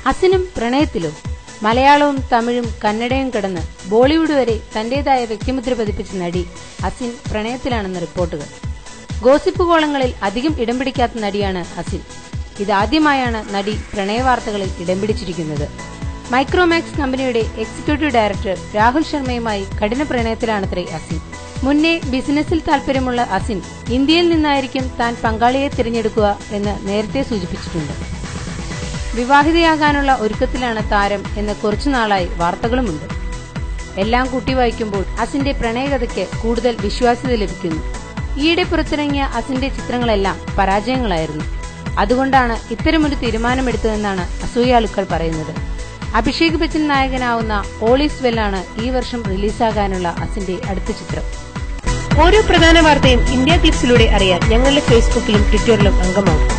അസിനും പ്രണയത്തിലോ? മലയാളവും തമിഴും കന്നഡയും കടന്ന് ബോളിവുഡ് വരെ തന്റേതായ വ്യക്തിമുദ്ര പതിപ്പിച്ച നടി അസിൻ പ്രണയത്തിലാണെന്ന് റിപ്പോർട്ടുകൾ. ഗോസിപ്പ് കോളങ്ങളിൽ അധികം ഇടം പിടിക്കാത്ത നടിയാണ് അസിൻ. ഇതാദ്യമായാണ് നടി പ്രണയവാർത്തകളിൽ ഇടം പിടിച്ചിരിക്കുന്നത്. മൈക്രോമാക്സ് കമ്പനിയുടെ എക്സിക്യൂട്ടീവ് ഡയറക്ടർ രാഹുൽ ശർമ്മയുമായി കഠിന പ്രണയത്തിലാണത്രേ അസിൻ. മുന്നേ ബിസിനസ്സിൽ താൽപര്യമുള്ള അസിൻ ഇന്ത്യയിൽ നിന്നായിരിക്കും താൻ പങ്കാളിയെ തിരഞ്ഞെടുക്കുക എന്ന് നേരത്തെ സൂചിപ്പിച്ചിട്ടുണ്ട്. വിവാഹിതയാകാനുള്ള ഒരുക്കത്തിലാണ് താരം എന്ന് കുറച്ചുനാളായി വാർത്തകളുമുണ്ട്. എല്ലാം കൂട്ടി വായിക്കുമ്പോൾ അസിന്റെ പ്രണയകഥയ്ക്ക് കൂടുതൽ വിശ്വാസ്യത ലഭിക്കുന്നു. ഈയിടെ പുറത്തിറങ്ങിയ അസിന്റെ ചിത്രങ്ങളെല്ലാം പരാജയങ്ങളായിരുന്നു. അതുകൊണ്ടാണ് ഇത്തരമൊരു തീരുമാനമെടുത്തതെന്നാണ് അസൂയാലുക്കൾ പറയുന്നത്. അഭിഷേക് ബച്ചൻ നായകനാവുന്ന ഓൾ ഈസ് വെൽ ആണ് ഈ വർഷം റിലീസാകാനുള്ള അസിന്റെ അടുത്ത ചിത്രം. ഓരോ പ്രധാന വാർത്തയും ഇന്ത്യ ക്ലിപ്സിലൂടെ അറിയാൻ ഞങ്ങളുടെ ഫേസ്ബുക്കിലും ട്വിറ്ററിലും അംഗമാകും.